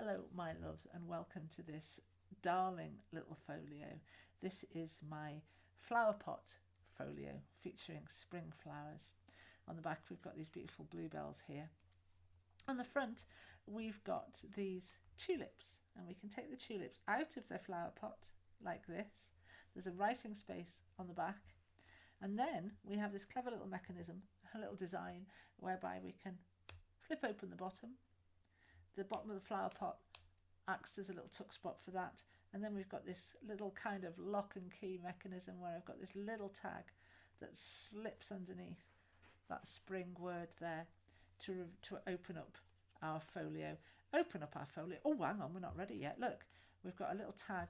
Hello my loves and welcome to this darling little folio. This is my flower pot folio featuring spring flowers. On the back we've got these beautiful bluebells here. On the front we've got these tulips, and we can take the tulips out of their flower pot like this. There's a writing space on the back, and then we have this clever little mechanism, a little design whereby we can flip open the bottom. The bottom of the flower pot acts as a little tuck spot for that, and then we've got this little kind of lock and key mechanism where I've got this little tag that slips underneath that spring word there to open up our folio. Oh, hang on, we're not ready yet. Look, we've got a little tag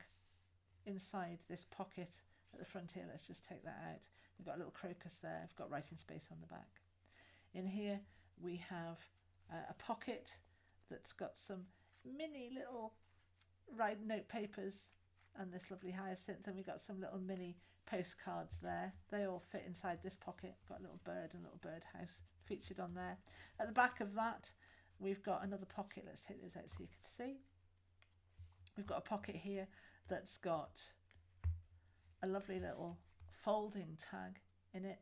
inside this pocket at the front here. Let's just take that out. We've got a little crocus there. We've got writing space on the back. In here we have a pocket that's got some mini little note papers and this lovely hyacinth, and we've got some little mini postcards there. They all fit inside this pocket. Got a little bird and a little birdhouse featured on there. At the back of that we've got another pocket. Let's take those out so you can see. We've got a pocket here that's got a lovely little folding tag in it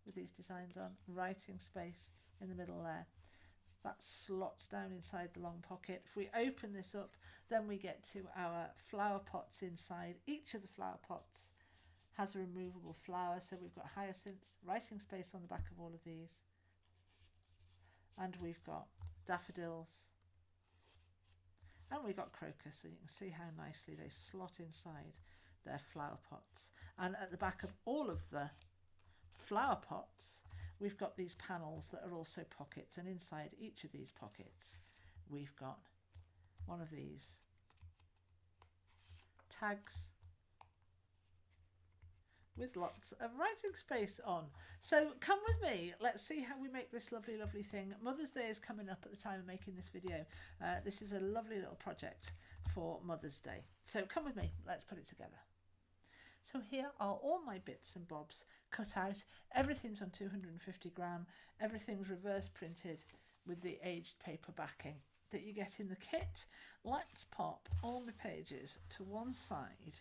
with these designs on, writing space in the middle there. That slots down inside the long pocket. If we open this up, then we get to our flower pots inside. Each of the flower pots has a removable flower, so we've got hyacinths, writing space on the back of all of these, and we've got daffodils, and we've got crocus, so you can see how nicely they slot inside their flower pots. And at the back of all of the flower pots we've got these panels that are also pockets, and inside each of these pockets we've got one of these tags with lots of writing space on. So come with me, let's see how we make this lovely thing. Mother's Day is coming up at the time of making this video. This is a lovely little project for Mother's Day, so come with me, let's put it together. So here are all my bits and bobs cut out. Everything's on 250 gram. Everything's reverse printed with the aged paper backing that you get in the kit. Let's pop all my pages to one side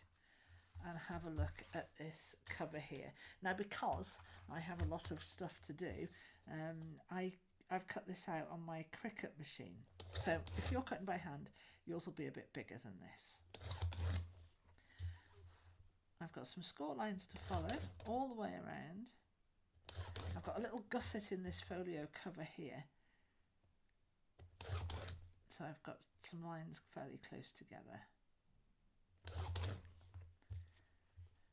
and have a look at this cover here. Now, because I have a lot of stuff to do, I've cut this out on my Cricut machine. So if you're cutting by hand, yours will be a bit bigger than this. I've got some score lines to follow all the way around. I've got a little gusset in this folio cover here, so I've got some lines fairly close together,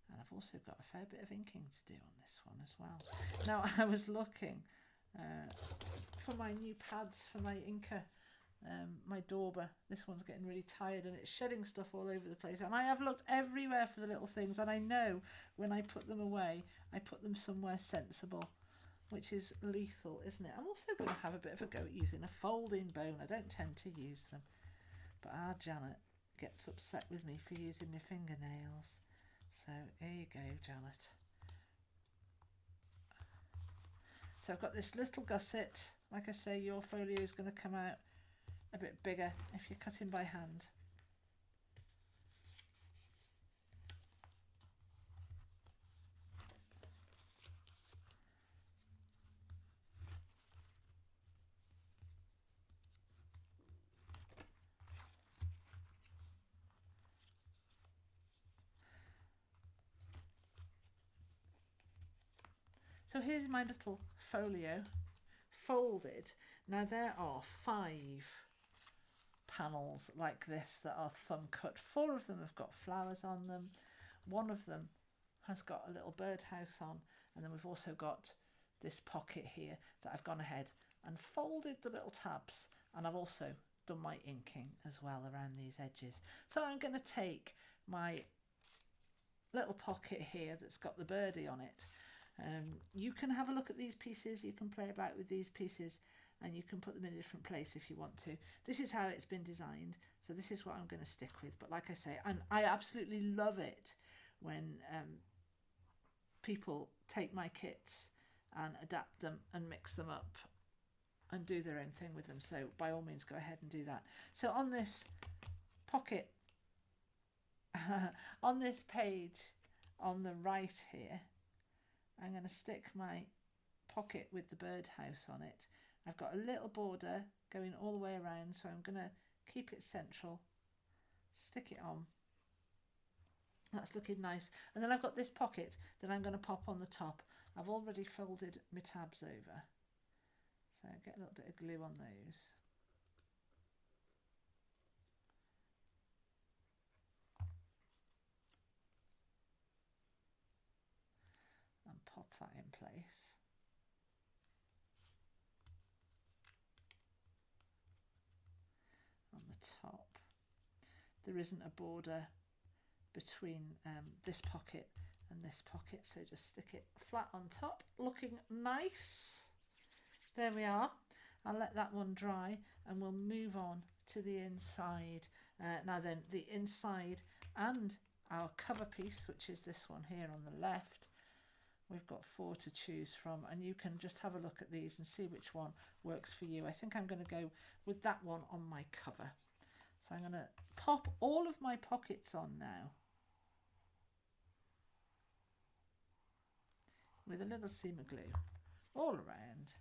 and I've also got a fair bit of inking to do on this one as well. Now, I was looking for my new pads for my inker. My Dauber, this one's getting really tired and it's shedding stuff all over the place, and I have looked everywhere for the little things, and I know when I put them away I put them somewhere sensible, which is lethal, isn't it? I'm also going to have a bit of a go at using a folding bone. I don't tend to use them, but our Janet gets upset with me for using my fingernails, so here you go, Janet. So I've got this little gusset. Like I say, your folio is going to come out a bit bigger if you're cutting by hand. So here's my little folio folded. Now there are 5 panels like this that are thumb cut. 4 of them have got flowers on them. 1 of them has got a little birdhouse on, and then we've also got this pocket here that I've gone ahead and folded the little tabs, and I've also done my inking as well around these edges. So I'm going to take my little pocket here that's got the birdie on it. You can have a look at these pieces, you can play about with these pieces, and you can put them in a different place if you want to. This is how it's been designed, so this is what I'm going to stick with. But like I say, I absolutely love it when people take my kits and adapt them and mix them up and do their own thing with them. So by all means, go ahead and do that. So on this pocket, on this page on the right here, I'm going to stick my pocket with the birdhouse on it. I've got a little border going all the way around, so I'm going to keep it central, stick it on. That's looking nice. And then I've got this pocket that I'm going to pop on the top. I've already folded my tabs over, so get a little bit of glue on those. And pop that in place. On the top, there isn't a border between this pocket and this pocket, so just stick it flat on top, looking nice. There we are. I'll let that one dry and we'll move on to the inside. Now then, the inside and our cover piece, which is this one here on the left, we've got 4 to choose from, and you can just have a look at these and see which one works for you. I think I'm going to go with that one on my cover. So I'm going to pop all of my pockets on now with a little seam of glue all around,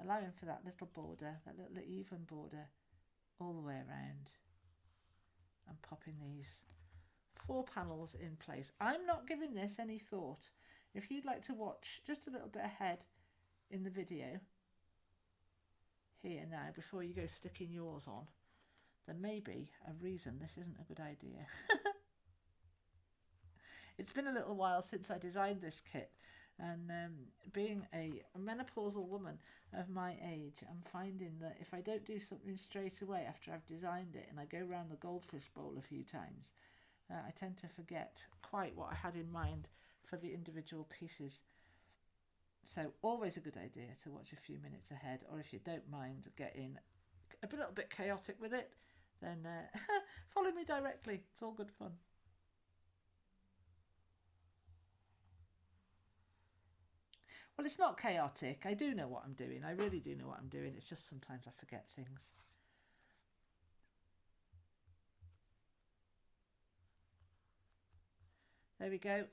allowing for that little border, that little even border all the way around, and popping these 4 panels in place. I'm not giving this any thought. If you'd like to watch just a little bit ahead in the video here now before you go sticking yours on, there may be a reason this isn't a good idea. It's been a little while since I designed this kit, and being a menopausal woman of my age, I'm finding that if I don't do something straight away after I've designed it and I go around the goldfish bowl a few times, I tend to forget quite what I had in mind for the individual pieces. So always a good idea to watch a few minutes ahead, or if you don't mind getting a little bit chaotic with it, then follow me directly. It's all good fun. Well, it's not chaotic. I do know what I'm doing. I really do know what I'm doing. It's just sometimes I forget things. There we go.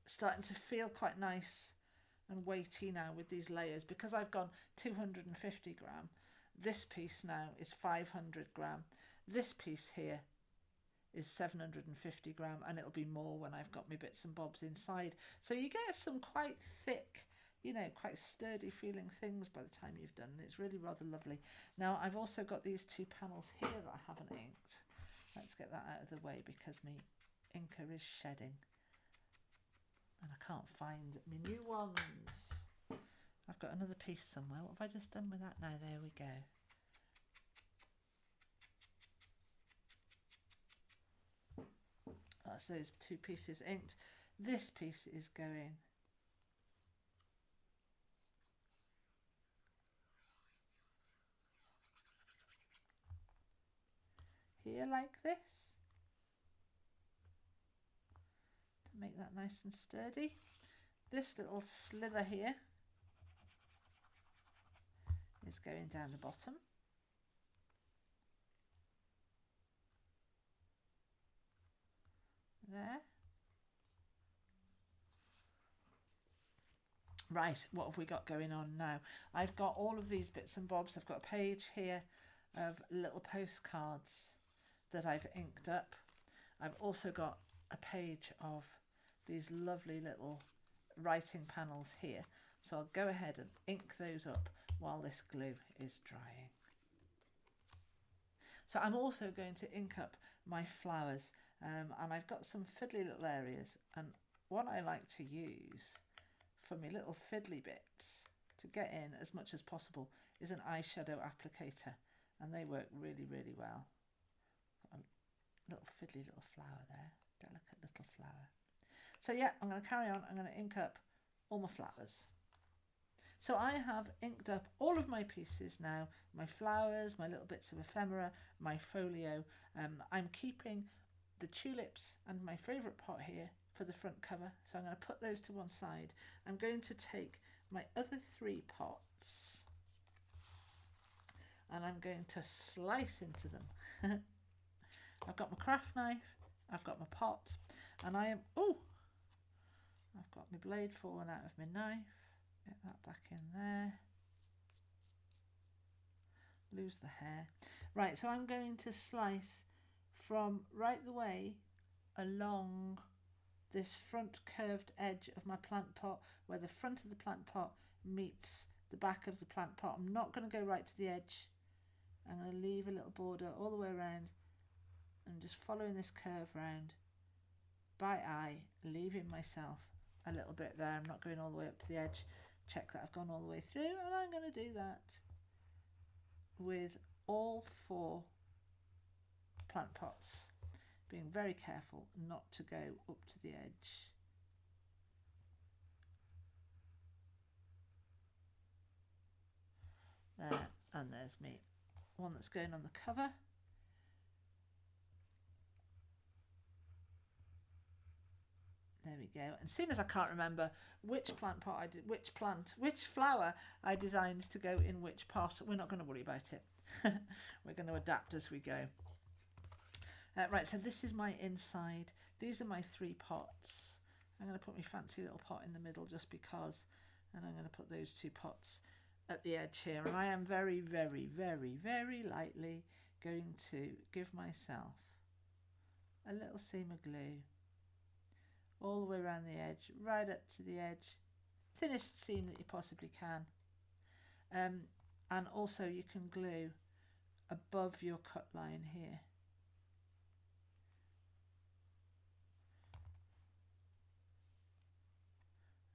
Starting to feel quite nice and weighty now with these layers, because I've gone 250 gram. This piece now is 500 gram. This piece here is 750 gram, and it'll be more when I've got my bits and bobs inside. So you get some quite thick, you know, quite sturdy feeling things by the time you've done, and it's really rather lovely. Now I've also got these 2 panels here that I haven't inked. Let's get that out of the way because my inker is shedding and I can't find my new ones. I've got another piece somewhere. What have I just done with that now? There we go. That's those 2 pieces inked. This piece is going here like this to make that nice and sturdy. This little slither here is going down the bottom. There. Right, what have we got going on now? I've got all of these bits and bobs. I've got a page here of little postcards that I've inked up. I've also got a page of these lovely little writing panels here. So I'll go ahead and ink those up while this glue is drying. So I'm also going to ink up my flowers, and I've got some fiddly little areas, and what I like to use for my little fiddly bits to get in as much as possible is an eyeshadow applicator, and they work really, really well. Got a little fiddly little flower there, delicate little flower. So yeah, I'm going to carry on. I'm going to ink up all my flowers. So I have inked up all of my pieces now, my flowers, my little bits of ephemera, my folio. I'm keeping the tulips and my favourite pot here for the front cover, so I'm going to put those to one side. I'm going to take my other 3 pots and I'm going to slice into them. I've got my craft knife, I've got my pot, and I am, oh, I've got my blade falling out of my knife. Get that back in there. Lose the hair. Right, so I'm going to slice from right the way along this front curved edge of my plant pot, where the front of the plant pot meets the back of the plant pot. I'm not going to go right to the edge. I'm going to leave a little border all the way around and just following this curve round by eye, leaving myself a little bit there. I'm not going all the way up to the edge. Check that I've gone all the way through, and I'm going to do that with all 4 plant pots, being very careful not to go up to the edge. There, and there's me one that's going on the cover. There we go. And seeing as I can't remember which plant pot I did, which flower I designed to go in which pot, we're not going to worry about it. We're going to adapt as we go. Right, so this is my inside. These are my 3 pots. I'm going to put my fancy little pot in the middle just because, and I'm going to put those 2 pots at the edge here. And I am very, very, very, very lightly going to give myself a little seam of glue all the way around the edge, right up to the edge, thinnest seam that you possibly can. And also you can glue above your cut line here.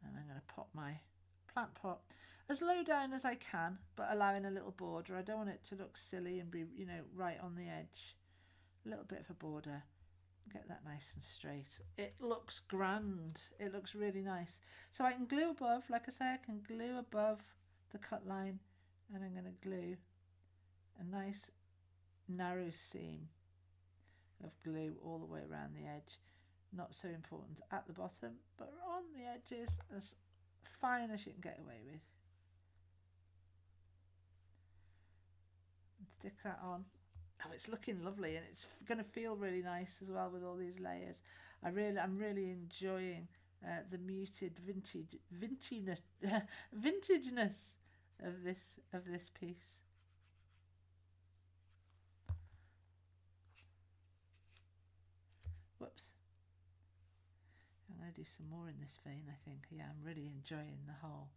And I'm going to pop my plant pot as low down as I can, but allowing a little border. I don't want it to look silly and be, you know, right on the edge. A little bit of a border. Get that nice and straight. It looks grand. It looks really nice. So I can glue above, like I say, I can glue above the cut line, and I'm going to glue a nice narrow seam of glue all the way around the edge. Not so important at the bottom, but on the edges, as fine as you can get away with. And stick that on. Oh, it's looking lovely, and it's going to feel really nice as well with all these layers. I'm really enjoying the muted vintageness of this piece. Whoops. I'm going to do some more in this vein, I think. Yeah, I'm really enjoying the whole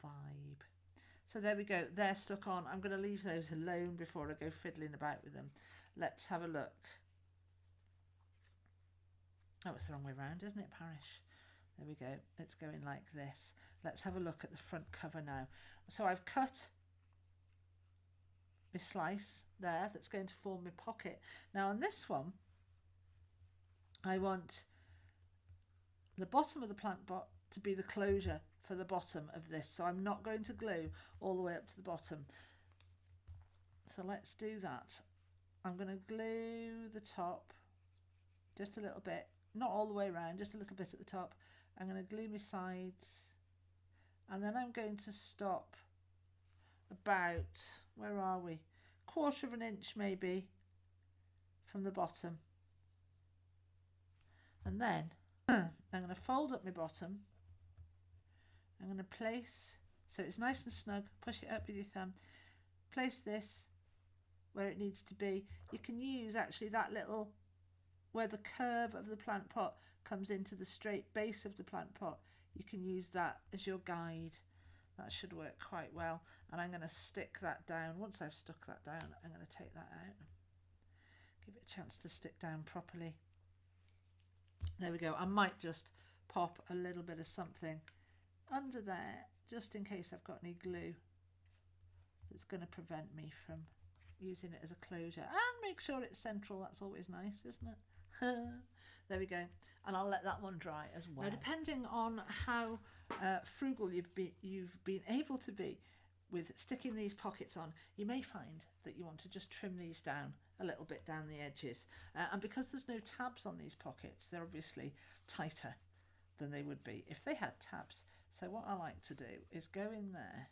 vibe. So there we go, they're stuck on. I'm going to leave those alone before I go fiddling about with them. Let's have a look. Oh, it's the wrong way round, isn't it, Parish? There we go, it's going like this. Let's have a look at the front cover now. So I've cut this slice there that's going to form my pocket. Now on this one, I want the bottom of the plant pot to be the closure for the bottom of this, so I'm not going to glue all the way up to the bottom. So let's do that. I'm going to glue the top just a little bit, not all the way around, just a little bit at the top. I'm going to glue my sides, and then I'm going to stop about, where are we, 1/4 of an inch maybe from the bottom. And then I'm going to fold up my bottom. I'm going to place, so it's nice and snug, push it up with your thumb, place this where it needs to be. You can use actually that little, where the curve of the plant pot comes into the straight base of the plant pot, you can use that as your guide. That should work quite well. And I'm going to stick that down. Once I've stuck that down, I'm going to take that out, give it a chance to stick down properly. There we go. I might just pop a little bit of something under there just in case I've got any glue that's going to prevent me from using it as a closure, and make sure it's central. That's always nice, isn't it? There we go, and I'll let that one dry as well. Now, depending on how frugal you've been able to be with sticking these pockets on, you may find that you want to just trim these down a little bit down the edges, and because there's no tabs on these pockets, they're obviously tighter than they would be if they had tabs. So what I like to do is go in there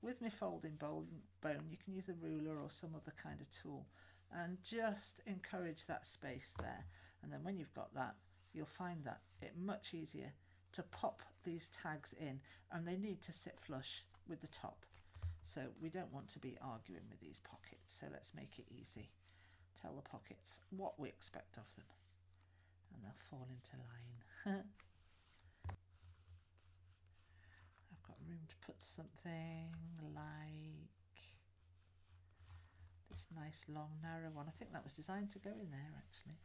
with my folding bone, you can use a ruler or some other kind of tool, and just encourage that space there. And then when you've got that, you'll find that it much easier to pop these tags in, and they need to sit flush with the top. So we don't want to be arguing with these pockets, so let's make it easy. Tell the pockets what we expect of them, and they'll fall into line. I've got room to put something like this nice long narrow one. I think that was designed to go in there actually.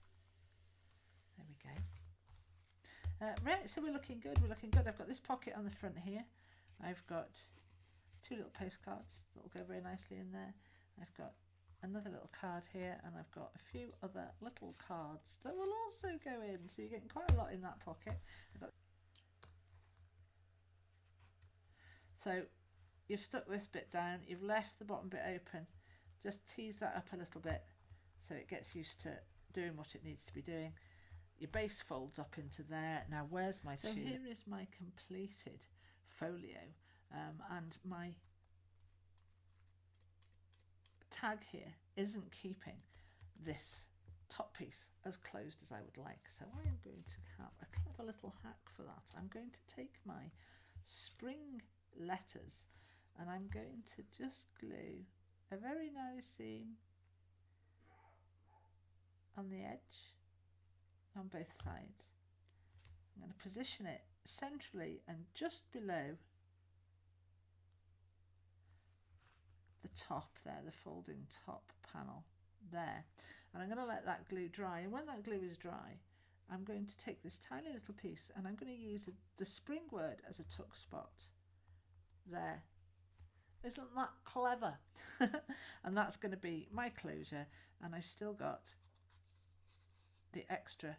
There we go. Right, so we're looking good, I've got this pocket on the front here. I've got 2 little postcards that will go very nicely in there. I've got another little card here, and I've got a few other little cards that will also go in, so you're getting quite a lot in that pocket. So you've stuck this bit down, you've left the bottom bit open. Just tease that up a little bit so it gets used to doing what it needs to be doing. Your base folds up into there. Now where's my tube? So here is my completed folio, and my tag here isn't keeping this top piece as closed as I would like. So I am going to have a clever little hack for that. I'm going to take my spring letters and I'm going to just glue a very narrow seam on the edge on both sides. I'm going to position it centrally and just below the top there, the folding top panel there. And I'm going to let that glue dry, and when that glue is dry, I'm going to take this tiny little piece and I'm going to use the spring word as a tuck spot there. Isn't that clever? And that's going to be my closure, and I've still got the extra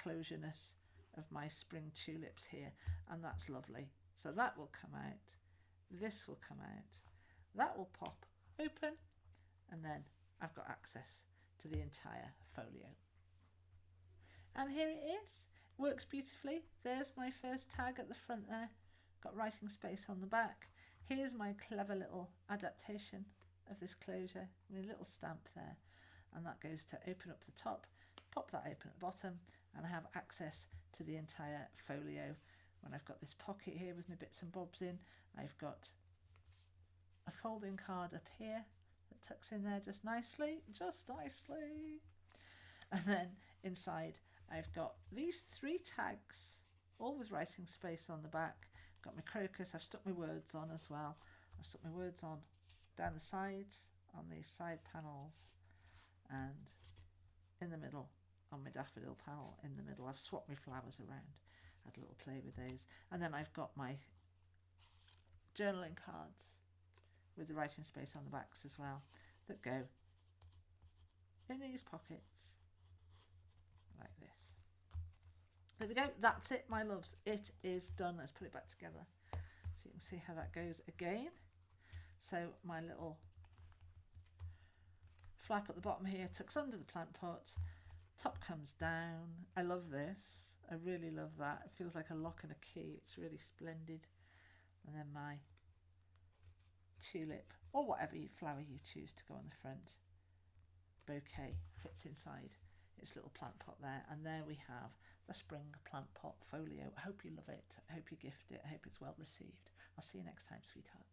closureness of my spring tulips here, and that's lovely. So that will come out, this will come out, that will pop open, and then I've got access to the entire folio. And here it is, works beautifully. There's my first tag at the front there, got writing space on the back. Here's my clever little adaptation of this closure with a little stamp there, and that goes to open up the top, pop that open at the bottom, and I have access to the entire folio. When I've got this pocket here with my bits and bobs in, I've got a folding card up here that tucks in there just nicely, and then inside I've got these 3 tags, all with writing space on the back. Got my crocus, I've stuck my words on as well. I've stuck my words on down the sides, on these side panels, and in the middle, on my daffodil panel in the middle. I've swapped my flowers around, had a little play with those. And then I've got my journaling cards with the writing space on the backs as well, that go in these pockets, like this. There we go, that's it, my loves. It is done. Let's put it back together so you can see how that goes again. So my little flap at the bottom here tucks under the plant pot, top comes down. I love this, I really love that. It feels like a lock and a key, it's really splendid. And then my tulip, or whatever flower you choose to go on the front, bouquet, fits inside its little plant pot there. And there we have the spring plant pot folio. I hope you love it, I hope you gift it, I hope it's well received. I'll see you next time, sweethearts.